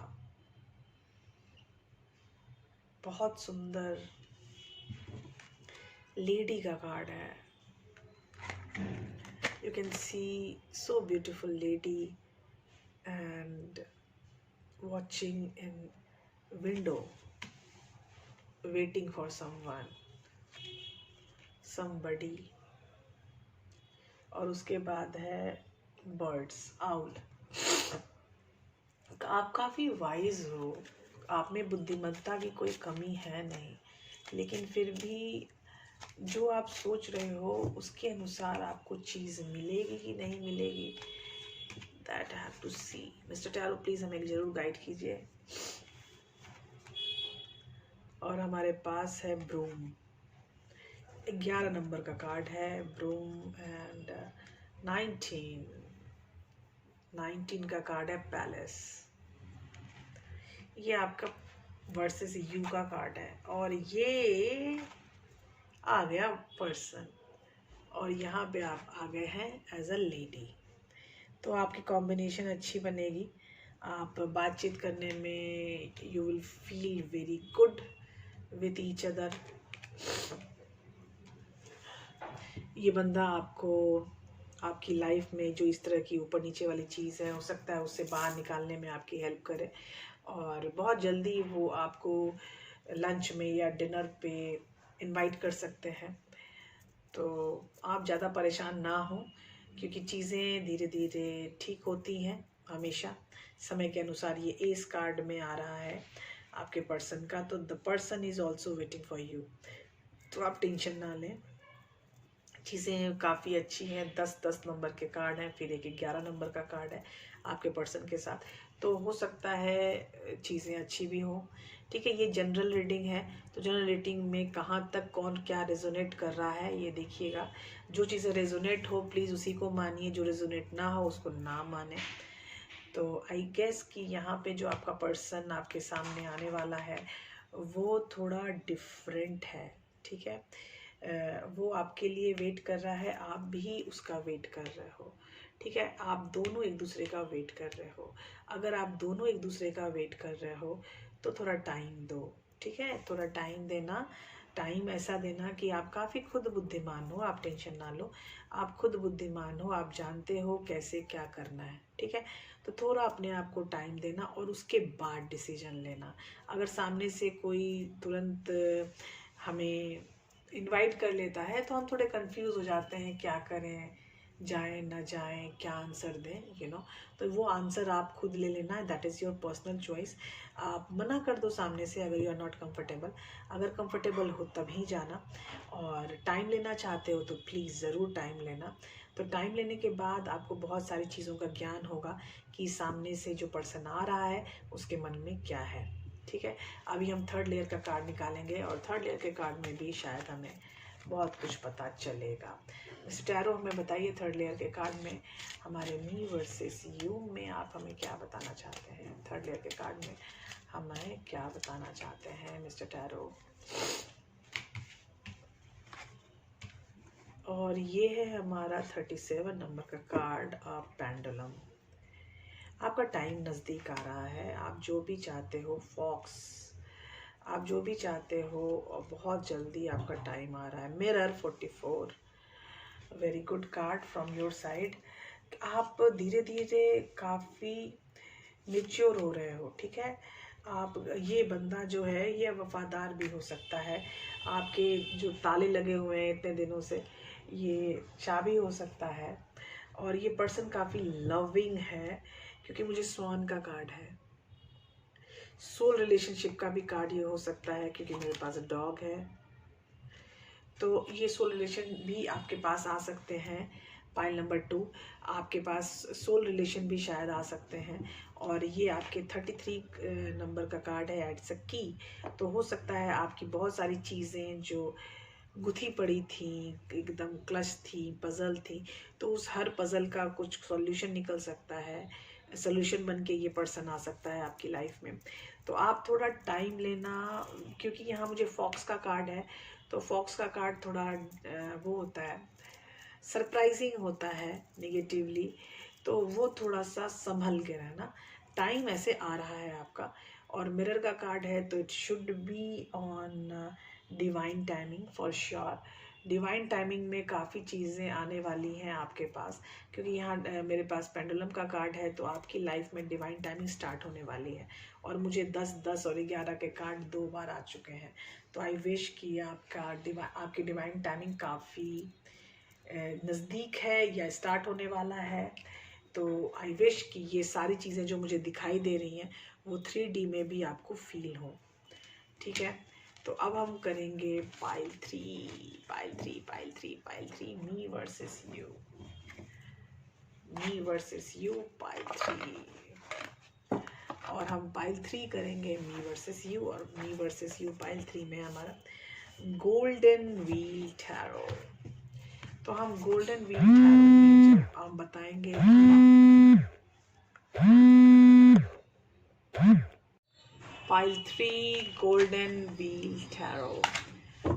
बहुत सुंदर लेडी का कार्ड है। You can see so beautiful lady and watching in window, waiting for someone, somebody। और उसके बाद है बर्ड्स, आउल। आप काफ़ी वाइज हो, आप में बुद्धिमत्ता की कोई कमी है नहीं, लेकिन फिर भी जो आप सोच रहे हो उसके अनुसार आपको चीज़ मिलेगी कि नहीं मिलेगी, that I have to see. Mister tarot please हमें जरूर गाइड कीजिए। और हमारे पास है ब्रूम, 11 नंबर का कार्ड है ब्रूम। एंड 19 का कार्ड है पैलेस। ये आपका वर्सेस यू का कार्ड है और ये आ गया पर्सन और यहाँ पे आप आ गए हैं एज अ लेडी। तो आपकी कॉम्बिनेशन अच्छी बनेगी, आप बातचीत करने में you will feel very good with each other. ये बंदा आपको आपकी लाइफ में जो इस तरह की ऊपर नीचे वाली चीज़ है, हो सकता है उससे बाहर निकालने में आपकी हेल्प करे और बहुत जल्दी वो आपको लंच में या डिनर पे इनवाइट कर सकते हैं। तो आप ज़्यादा परेशान ना हो क्योंकि चीज़ें धीरे धीरे ठीक होती हैं हमेशा समय के अनुसार। ये एस कार्ड में आ रहा है आपके पर्सन का, तो the person is also waiting for you. तो आप टेंशन ना लें, चीज़ें काफ़ी अच्छी हैं। 10 नंबर के कार्ड हैं, फिर एक 11 नंबर का कार्ड है आपके पर्सन के साथ। तो हो सकता है चीज़ें अच्छी भी हो। ठीक है, ये जनरल रीडिंग है, तो जनरल रीडिंग में कहाँ तक कौन क्या रेजोनेट कर रहा है ये देखिएगा। जो चीज़ें रेजोनेट हो प्लीज़ उसी को मानिए, जो रेजोनेट ना हो उसको ना माने। तो आई गेस कि यहाँ पे जो आपका पर्सन आपके सामने आने वाला है वो थोड़ा डिफरेंट है। ठीक है, वो आपके लिए वेट कर रहा है, आप भी उसका वेट कर रहे हो। ठीक है, आप दोनों एक दूसरे का वेट कर रहे हो। अगर आप दोनों एक दूसरे का वेट कर रहे हो तो थोड़ा टाइम दो। ठीक है, थोड़ा टाइम देना, टाइम ऐसा देना कि आप काफ़ी खुद बुद्धिमान हो, आप टेंशन ना लो। आप खुद बुद्धिमान हो, आप जानते हो कैसे क्या करना है। ठीक है, तो थोड़ा अपने आप को टाइम देना और उसके बाद डिसीजन लेना। अगर सामने से कोई तुरंत हमें इनवाइट कर लेता है तो हम थोड़े कंफ्यूज हो जाते हैं, क्या करें, जाएं ना जाएं, क्या आंसर दें, यू नो। तो वो आंसर आप खुद ले लेना, that is your personal choice. आप मना कर दो सामने से अगर यू आर नॉट कंफर्टेबल। अगर कंफर्टेबल हो तभी जाना, और टाइम लेना चाहते हो तो प्लीज़ ज़रूर टाइम लेना। तो टाइम लेने के बाद आपको बहुत सारी चीज़ों का ज्ञान होगा कि सामने से जो पर्सन आ रहा है उसके मन में क्या है। ठीक है, अभी हम थर्ड लेयर का कार्ड निकालेंगे और थर्ड लेयर के कार्ड में भी शायद हमें बहुत कुछ पता चलेगा। मिस्टर टैरो हमें बताइए थर्ड लेयर के कार्ड में हमारे मी वर्सेस यू में आप हमें क्या बताना चाहते हैं। थर्ड लेयर के कार्ड में हमें क्या बताना चाहते हैं मिस्टर टैरो। और ये है हमारा 37 नंबर का कार्ड ऑफ पेंडुलम। आपका टाइम नज़दीक आ रहा है, आप जो भी चाहते हो फॉक्स, आप जो भी चाहते हो बहुत जल्दी आपका टाइम आ रहा है। Mirror 44, very good card from your side. आप धीरे धीरे काफ़ी मेच्योर हो रहे हो। ठीक है, आप ये बंदा जो है ये वफादार भी हो सकता है। आपके जो ताले लगे हुए हैं इतने दिनों से ये चाबी हो सकता है। और ये पर्सन काफ़ी लविंग है क्योंकि मुझे स्वान का कार्ड है। सोल रिलेशनशिप का भी कार्ड ये हो सकता है क्योंकि मेरे पास डॉग है। तो ये सोल रिलेशन भी आपके पास आ सकते हैं। पाइल नंबर 2, आपके पास सोल रिलेशन भी शायद आ सकते हैं। और ये आपके 33 नंबर का कार्ड है, एड्स अ की। तो हो सकता है आपकी बहुत सारी चीज़ें जो गुथी पड़ी थी, एकदम क्लच थी, पज़ल थी, तो उस हर पज़ल का कुछ सॉल्यूशन निकल सकता है। सोल्यूशन बन के ये पर्सन आ सकता है आपकी लाइफ में। तो आप थोड़ा टाइम लेना, क्योंकि यहाँ मुझे फॉक्स का कार्ड है। तो फॉक्स का कार्ड थोड़ा वो होता है, सरप्राइजिंग होता है नेगेटिवली। तो वो थोड़ा सा संभल के रहना, टाइम ऐसे आ रहा है आपका। और मिरर का कार्ड है तो it should be on divine timing for sure. Divine timing में काफ़ी चीज़ें आने वाली हैं आपके पास, क्योंकि यहाँ मेरे पास पेंडुलम का कार्ड है तो आपकी लाइफ में डिवाइन टाइमिंग स्टार्ट होने वाली है। और मुझे 10 और 11 के कार्ड 2 बार आ चुके हैं। तो आई विश कि आपकी डिवाइन टाइमिंग काफ़ी नज़दीक है या स्टार्ट होने वाला है। तो आई विश कि ये सारी चीज़ें जो मुझे दिखाई दे रही हैं वो 3D में भी आपको फील हो। ठीक है, तो अब हम करेंगे pile 3, me versus you. Me versus you pile 3, और हम पाइल 3 करेंगे मी वर्सेस यू, और मी वर्सेस यू पाइल 3 में हमारा गोल्डन व्हील टैरो। तो हम गोल्डन व्हील टैरो में जब हम बताएंगे pile 3 golden wheel tarot.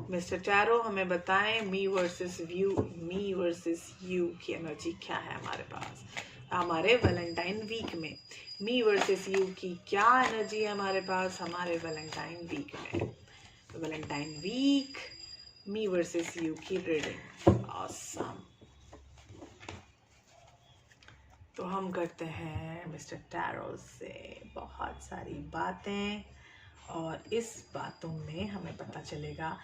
Mister tarot हमें बताएं मी वर्सेस यू की एनर्जी क्या है हमारे पास हमारे वैलेंटाइन वीक में। मी वर्सेस यू की क्या एनर्जी है हमारे पास हमारे वैलेंटाइन वीक में। Valentine week me versus you की रीडिंग। ऑसम। तो हम करते हैं मिस्टर टैरो से बहुत सारी बातें, और इस बातों में हमें पता चलेगा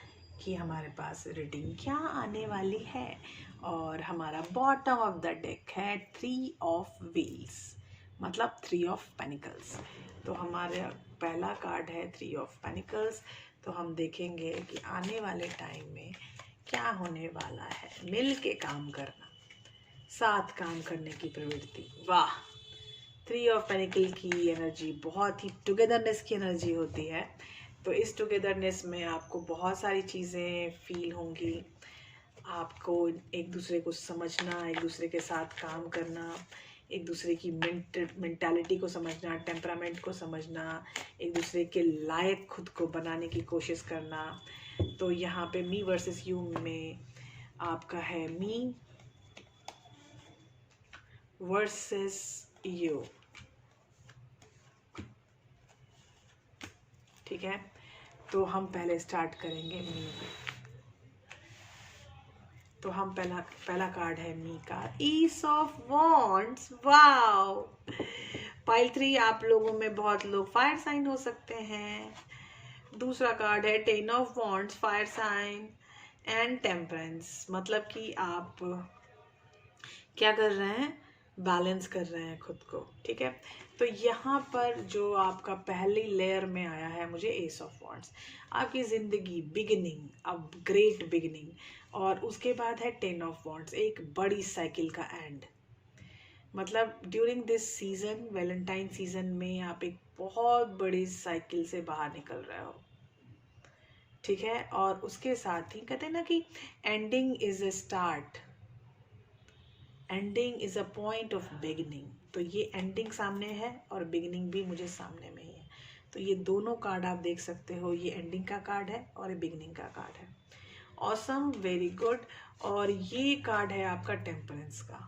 कि हमारे पास रीडिंग क्या आने वाली है। और हमारा बॉटम ऑफ द डेक है 3 ऑफ व्हील्स, मतलब 3 ऑफ पेनिकल्स। तो हमारा पहला कार्ड है 3 ऑफ पेनिकल्स। तो हम देखेंगे कि आने वाले टाइम में क्या होने वाला है। मिल के काम करना, साथ काम करने की प्रवृत्ति। वाह, 3 ऑफ पेनिकल की एनर्जी बहुत ही टुगेदरनेस की एनर्जी होती है। तो इस टुगेदरनेस में आपको बहुत सारी चीज़ें फील होंगी। आपको एक दूसरे को समझना, एक दूसरे के साथ काम करना, एक दूसरे की मेंटालिटी को समझना, टेम्परामेंट को समझना, एक दूसरे के लायक खुद को बनाने की कोशिश करना। तो यहाँ पे मी वर्सेस यू में आपका है मी वर्सेस यू। ठीक है, तो हम पहले स्टार्ट करेंगे मी। तो हम पहला कार्ड है मी का ईस ऑफ वॉन्ड्स। वाओ, पाइल 3 आप लोगों में बहुत लोग फायर साइन हो सकते हैं। दूसरा कार्ड है 10 of wands, fire sign and temperance, मतलब कि आप क्या कर रहे हैं, बैलेंस कर रहे हैं खुद को। ठीक है, तो यहाँ पर जो आपका पहली लेयर में आया है मुझे एस ऑफ वॉन्ड्स, आपकी ज़िंदगी बिगिनिंग, अब ग्रेट बिगिनिंग, और उसके बाद है 10 ऑफ वॉन्ड्स, एक बड़ी साइकिल का एंड। मतलब during this season, Valentine season में आप एक बहुत बड़ी साइकिल से बाहर निकल रहे हो। ठीक है, और उसके साथ ही कहते हैं ना कि ending is a start, ending is a point of beginning. तो ये एंडिंग सामने है और बिगिनिंग भी मुझे सामने में ही है। तो ये दोनों कार्ड आप देख सकते हो, ये एंडिंग का कार्ड है और ये बिगिनिंग का कार्ड है। Awesome, very good. और ये कार्ड है आपका टेम्परेंस का।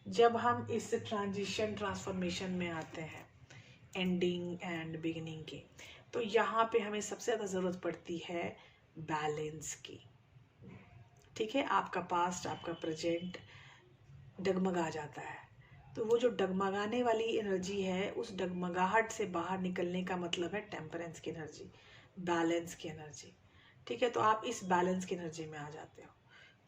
जब हम इस ट्रांसफॉर्मेशन में आते हैं एंडिंग एंड बिगिनिंग के, तो यहाँ पे हमें सबसे ज़्यादा ज़रूरत पड़ती है बैलेंस की। ठीक है, आपका पास्ट, आपका प्रेजेंट डगमगा जाता है। तो वो जो डगमगाने वाली एनर्जी है, उस डगमगाहट से बाहर निकलने का मतलब है टेम्परेंस की एनर्जी, बैलेंस की एनर्जी। ठीक है, तो आप इस बैलेंस की एनर्जी में आ जाते हो।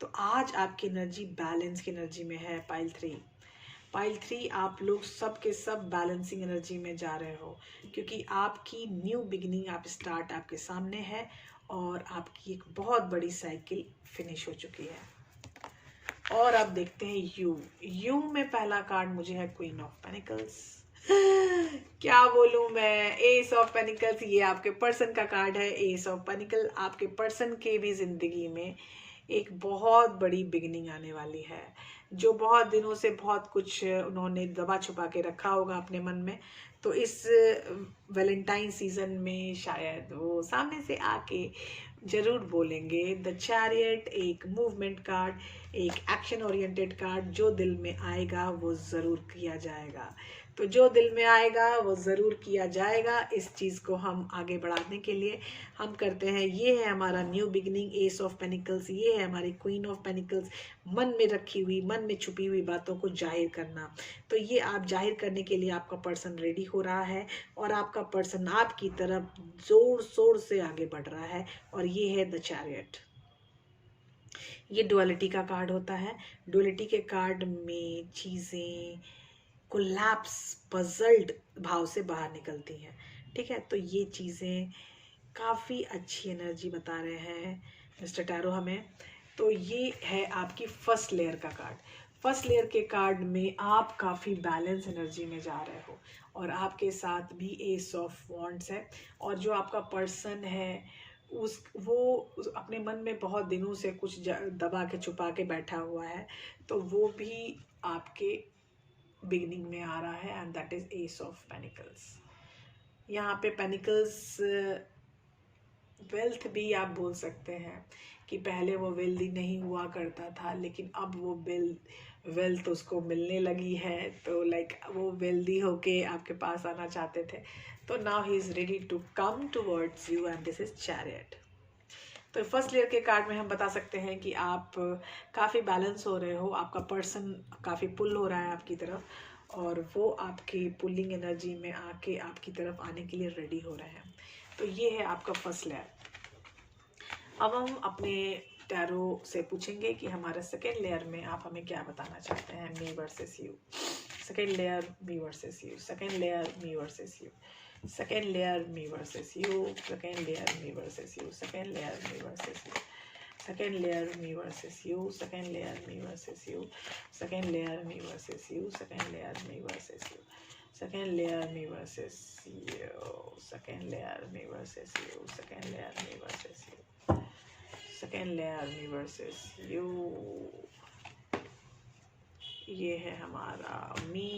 तो आज आपकी एनर्जी बैलेंस की एनर्जी में है। पाइल 3 आप लोग सब के सब बैलेंसिंग एनर्जी में जा रहे हो, क्योंकि आपकी न्यू बिगिनिंग, आप स्टार्ट आपके सामने है, और आपकी एक बहुत बड़ी साइकिल फिनिश हो चुकी है। और अब देखते हैं यू में पहला कार्ड मुझे है क्वीन ऑफ पेनिकल्स। क्या बोलूं मैं, एस ऑफ पेनिकल्स, ये आपके पर्सन का कार्ड है। एस ऑफ पेनिकल, आपके पर्सन के भी जिंदगी में एक बहुत बड़ी बिगिनिंग आने वाली है। जो बहुत दिनों से बहुत कुछ उन्होंने दबा छुपा के रखा होगा अपने मन में, तो इस वैलेंटाइन सीजन में शायद वो सामने से आके जरूर बोलेंगे। द चैरियट एक मूवमेंट कार्ड, एक एक्शन ओरिएंटेड कार्ड। जो दिल में आएगा वो ज़रूर किया जाएगा। तो जो दिल में आएगा वो ज़रूर किया जाएगा। इस चीज़ को हम आगे बढ़ाने के लिए हम करते हैं, ये है हमारा new beginning, S of pentacles, ये है हमारी क्वीन ऑफ पेनिकल्स। मन में रखी हुई, मन में छुपी हुई बातों को जाहिर करना। तो ये आप जाहिर करने के लिए आपका पर्सन रेडी हो रहा है, और आपका पर्सन आपकी तरफ जोर शोर से आगे बढ़ रहा है। और ये है द चैरियट। ये डुअलिटी का कार्ड होता है। डुअलिटी के कार्ड में चीज़ें कोलैप्स, पजल्ड भाव से बाहर निकलती हैं। ठीक है, तो ये चीज़ें काफ़ी अच्छी एनर्जी बता रहे हैं मिस्टर टैरो हमें। तो ये है आपकी फर्स्ट लेयर का कार्ड। फर्स्ट लेयर के कार्ड में आप काफ़ी बैलेंस एनर्जी में जा रहे हो और आपके साथ भी एस ऑफ वॉन्ड्स है। और जो आपका पर्सन है उस अपने मन में बहुत दिनों से कुछ दबा के छुपा के बैठा हुआ है, तो वो भी आपके बिगिनिंग में आ रहा है, and that is S of pentacles. यहाँ पे पेनिकल्स वेल्थ भी आप बोल सकते हैं कि पहले वो वेल्दी नहीं हुआ करता था, लेकिन अब वो वेल्थ उसको मिलने लगी है, तो लाइक वो वेल्दी होके आपके पास आना चाहते थे, तो now he is ready to come towards you, and this is chariot. तो फर्स्ट लेयर के कार्ड में हम बता सकते हैं कि आप काफ़ी बैलेंस हो रहे हो, आपका पर्सन काफ़ी पुल हो रहा है आपकी तरफ, और वो आपकी पुलिंग एनर्जी में आके आपकी तरफ आने के लिए रेडी हो रहे हैं। तो ये है आपका फर्स्ट लेयर। अब हम अपने टैरो से पूछेंगे कि हमारे सेकेंड लेयर में आप हमें क्या बताना चाहते हैं, मी versus you. Second layer me versus you, second layer me versus you, second layer me versus you, second layer me versus you, second layer me versus you, second layer me versus you, second layer me versus you, second layer me versus you, second layer me versus you, second layer me versus you, second layer me versus you, second layer me versus you, second layer me versus you। ये है हमारा मी,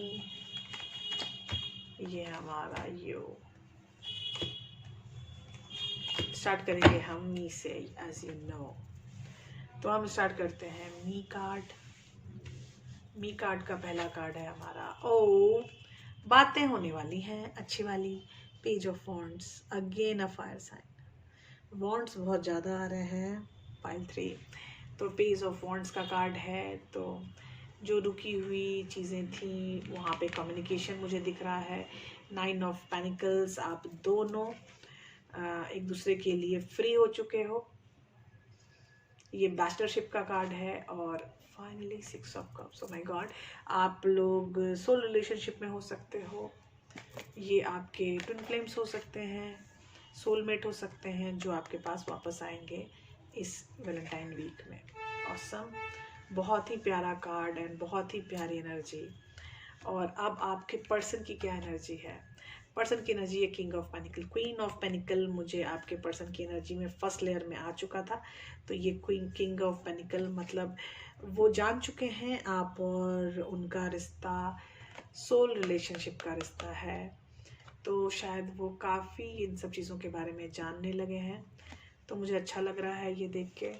ये हमारा you. Start करेंगे हम मी से, as you know. तो हम स्टार्ट करते हैं मी कार्ड। मी कार्ड का पहला कार्ड है हमारा, ओ बातें होने वाली हैं अच्छी वाली। Page of wands, again a fire sign. Wands बहुत ज़्यादा आ रहे हैं, पाइल 3। तो पेज ऑफ वॉन्ड्स का कार्ड है, तो जो रुकी हुई चीज़ें थी वहाँ पे कम्युनिकेशन मुझे दिख रहा है। 9 ऑफ पेनिकल्स, आप दोनों एक दूसरे के लिए फ्री हो चुके हो। ये बैचलरशिप का कार्ड है। और finally 6 of cups, oh my God, आप लोग सोल रिलेशनशिप में हो सकते हो। ये आपके ट्विन फ्लेम्स हो सकते हैं, सोलमेट हो सकते हैं, जो आपके पास वापस आएंगे इस वैलेंटाइन वीक में। ऑसम, बहुत ही प्यारा कार्ड एंड बहुत ही प्यारी एनर्जी। और अब आपके पर्सन की क्या एनर्जी है? पर्सन की एनर्जी है king of panicle. Queen of panicle मुझे आपके पर्सन की एनर्जी में फर्स्ट लेयर में आ चुका था। तो ये क्वीन किंग ऑफ पेनिकल मतलब वो जान चुके हैं आप और उनका रिश्ता सोल रिलेशनशिप का रिश्ता है। तो शायद वो काफ़ी इन सब चीज़ों के बारे में जानने लगे हैं। तो मुझे अच्छा लग रहा है ये देख के।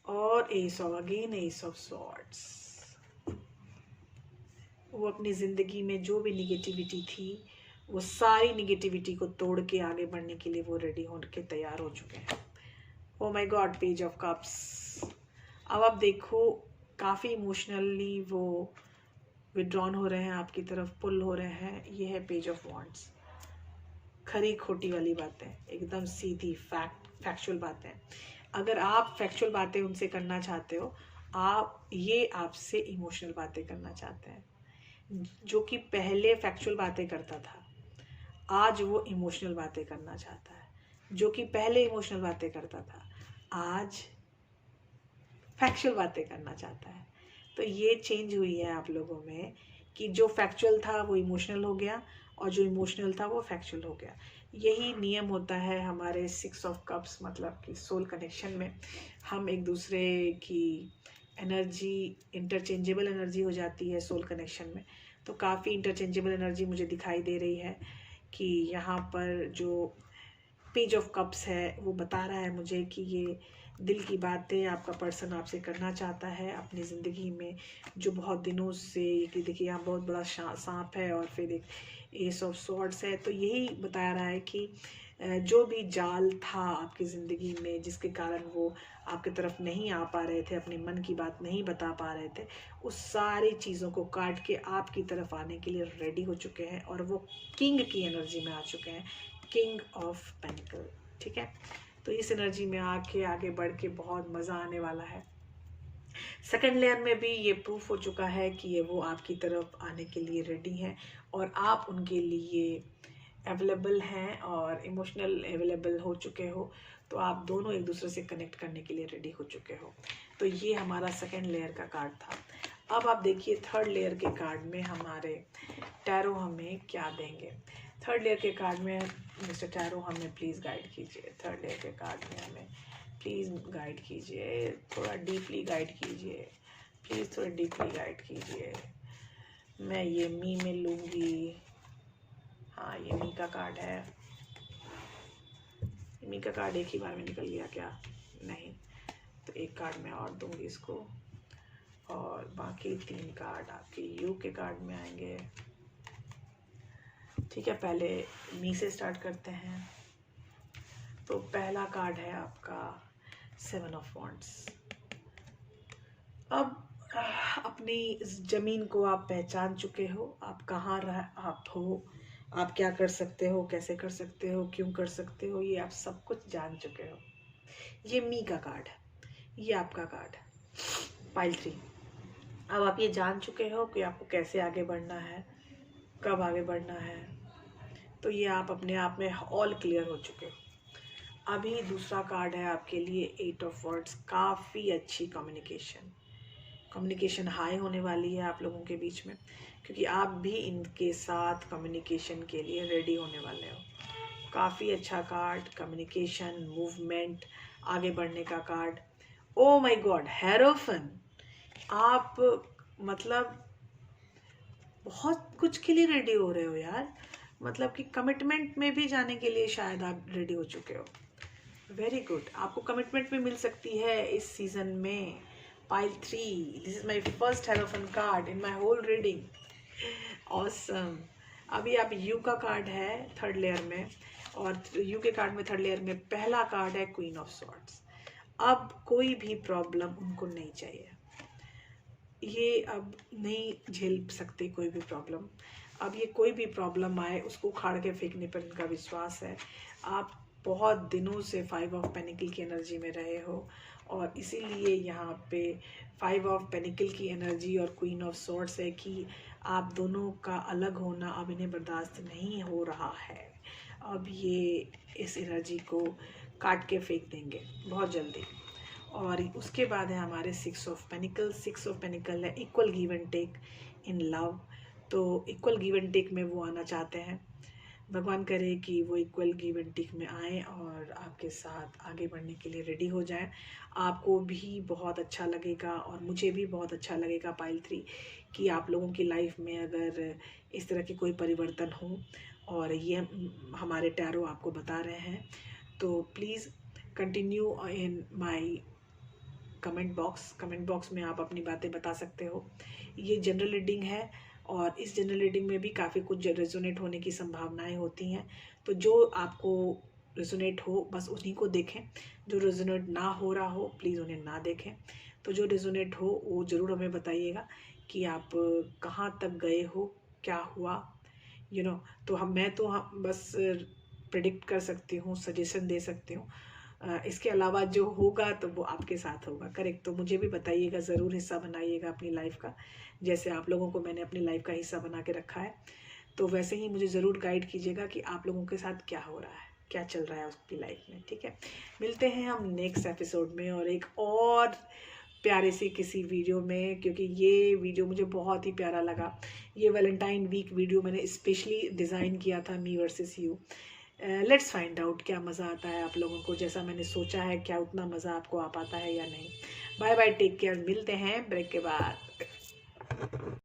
और S of, again S of swords. वो अपनी ज़िंदगी में जो भी निगेटिविटी थी, वो सारी निगेटिविटी को तोड़ के आगे बढ़ने के लिए वो रेडी होने के तैयार हो चुके हैं। Oh my God, page of cups. अब आप देखो, काफ़ी इमोशनली वो विड्रॉन हो रहे हैं आपकी तरफ, पुल हो रहे हैं। ये है पेज ऑफ वॉन्ड्स। खरी खोटी वाली बातें, एकदम सीधी फैक्चुअल बातें। अगर आप फैक्चुअल बातें उनसे करना चाहते हो, ये आपसे इमोशनल बातें करना चाहते हैं। जो कि पहले फैक्चुअल बातें करता था, आज वो इमोशनल बातें करना चाहता है। जो कि पहले इमोशनल बातें करता था, आज फैक्चुअल बातें करना चाहता है। तो ये चेंज हुई है आप लोगों में कि जो फैक्चुअल था वो इमोशनल हो गया, और जो इमोशनल था वो फैक्चुअल हो गया। यही नियम होता है हमारे 6 ऑफ कप्स, मतलब कि सोल कनेक्शन में हम एक दूसरे की एनर्जी, इंटरचेंजेबल एनर्जी हो जाती है सोल कनेक्शन में। तो काफ़ी इंटरचेंजेबल एनर्जी मुझे दिखाई दे रही है कि यहाँ पर जो पेज ऑफ कप्स है वो बता रहा है मुझे कि ये दिल की बातें आपका पर्सन आपसे करना चाहता है अपनी ज़िंदगी में, जो बहुत दिनों से। कि देखिए यहाँ बहुत बड़ा सांप है और फिर एक एस ऑफ सॉर्ड्स है। तो यही बता रहा है कि जो भी जाल था आपकी ज़िंदगी में, जिसके कारण वो आपकी तरफ नहीं आ पा रहे थे, अपने मन की बात नहीं बता पा रहे थे, उस सारी चीज़ों को काट के आपकी तरफ आने के लिए रेडी हो चुके हैं, और वो किंग की एनर्जी में आ चुके हैं, किंग ऑफ पेनिकल। ठीक है, तो इस एनर्जी में आके आगे बढ़ के बहुत मज़ा आने वाला है। सेकेंड लेयर में भी ये प्रूफ हो चुका है कि ये वो आपकी तरफ आने के लिए रेडी हैं, और आप उनके लिए अवेलेबल हैं और इमोशनल अवेलेबल हो चुके हो। तो आप दोनों एक दूसरे से कनेक्ट करने के लिए रेडी हो चुके हो। तो ये हमारा सेकेंड लेयर का कार्ड था। अब आप देखिए थर्ड लेयर के कार्ड में हमारे टैरो हमें क्या देंगे। थर्ड लेयर के कार्ड में मिस्टर टैरो हमें प्लीज़ गाइड कीजिए। थर्ड लेयर के कार्ड में हमें प्लीज़ गाइड कीजिए, थोड़ा डीपली गाइड कीजिए, प्लीज़ थोड़ा डीपली गाइड कीजिए। मैं ये मी में लूँगी। हाँ, ये मी का कार्ड है। मी का कार्ड एक ही बार में निकल गया क्या? नहीं, तो एक कार्ड मैं और दूंगी इसको, और बाकी 3 कार्ड आपके यू के कार्ड में आएंगे। ठीक है, पहले मी से स्टार्ट करते हैं। तो पहला कार्ड है आपका 7 ऑफ वॉन्ड्स। अब अपनी इस ज़मीन को आप पहचान चुके हो, आप कहाँ आप हो, आप क्या कर सकते हो, कैसे कर सकते हो, क्यों कर सकते हो, ये आप सब कुछ जान चुके हो। ये मी का कार्ड है, ये आपका कार्ड है पाइल 3। अब आप ये जान चुके हो कि आपको कैसे आगे बढ़ना है, कब आगे बढ़ना है, तो ये आप अपने आप में ऑल क्लियर हो चुके हो। अभी दूसरा कार्ड है आपके लिए 8 ऑफ वर्ड्स। काफ़ी अच्छी कम्युनिकेशन हाई होने वाली है आप लोगों के बीच में, क्योंकि आप भी इनके साथ कम्युनिकेशन के लिए रेडी होने वाले हो। काफ़ी अच्छा कार्ड, कम्युनिकेशन, मूवमेंट, आगे बढ़ने का कार्ड। ओ माय गॉड, हेरोफन, आप मतलब बहुत कुछ के लिए रेडी हो रहे हो यार। मतलब कि कमिटमेंट में भी जाने के लिए शायद आप रेडी हो चुके हो। वेरी गुड, आपको कमिटमेंट में मिल सकती है इस सीजन में। Pile 3, this is my first hierophant card in my whole reading. Awesome. अभी आप यू का कार्ड है थर्ड लेयर में, और यू के कार्ड में थर्ड लेयर में पहला कार्ड है क्वीन ऑफ सॉर्ड्स। अब कोई भी प्रॉब्लम उनको नहीं चाहिए, ये अब नहीं झेल सकते कोई भी प्रॉब्लम। अब ये कोई भी प्रॉब्लम आए उसको उखाड़ के फेंकने पर इनका विश्वास है। आप बहुत दिनों से 5 ऑफ पेनिकल की एनर्जी में रहे हो, और इसीलिए यहाँ पे 5 ऑफ पेनिकल की एनर्जी और क्वीन ऑफ सॉर्ड्स है कि आप दोनों का अलग होना अब इन्हें बर्दाश्त नहीं हो रहा है। अब ये इस एनर्जी को काट के फेंक देंगे बहुत जल्दी। और उसके बाद है हमारे 6 ऑफ पेनिकल। 6 ऑफ पेनिकल है equal give and take in love. तो इक्वल गिव एंड टेक में वो आना चाहते हैं। भगवान करे कि वो इक्वल गिव एंड टेक में आए और आपके साथ आगे बढ़ने के लिए रेडी हो जाएं। आपको भी बहुत अच्छा लगेगा और मुझे भी बहुत अच्छा लगेगा पाइल 3 कि आप लोगों की लाइफ में अगर इस तरह की कोई परिवर्तन हो, और ये हमारे टैरो आपको बता रहे हैं। तो please continue in my comment box में आप अपनी बातें बता सकते हो। ये जनरल रीडिंग है, और इस जनरल रीडिंग में भी काफ़ी कुछ रेजोनेट होने की संभावनाएं होती हैं। तो जो आपको रेजोनेट हो बस उन्हीं को देखें, जो रेजोनेट ना हो रहा हो प्लीज़ उन्हें ना देखें। तो जो रेजोनेट हो वो ज़रूर हमें बताइएगा कि आप कहाँ तक गए हो, क्या हुआ, तो हम बस प्रेडिक्ट कर सकती हूँ, सजेशन दे सकती हूँ। इसके अलावा जो होगा तो वो आपके साथ होगा, करेक्ट। तो मुझे भी बताइएगा, ज़रूर हिस्सा बनाइएगा अपनी लाइफ का, जैसे आप लोगों को मैंने अपनी लाइफ का हिस्सा बना के रखा है। तो वैसे ही मुझे ज़रूर गाइड कीजिएगा कि आप लोगों के साथ क्या हो रहा है, क्या चल रहा है उसकी लाइफ में। ठीक है, मिलते हैं हम नेक्स्ट एपिसोड में और एक और प्यारे सी किसी वीडियो में, क्योंकि ये वीडियो मुझे बहुत ही प्यारा लगा। ये वैलेंटाइन वीक वीडियो मैंने स्पेशली डिज़ाइन किया था, मी versus you. Let's find out क्या मज़ा आता है आप लोगों को, जैसा मैंने सोचा है क्या उतना मज़ा आपको आ पाता है या नहीं। बाय बाय, टेक केयर, मिलते हैं ब्रेक के बाद।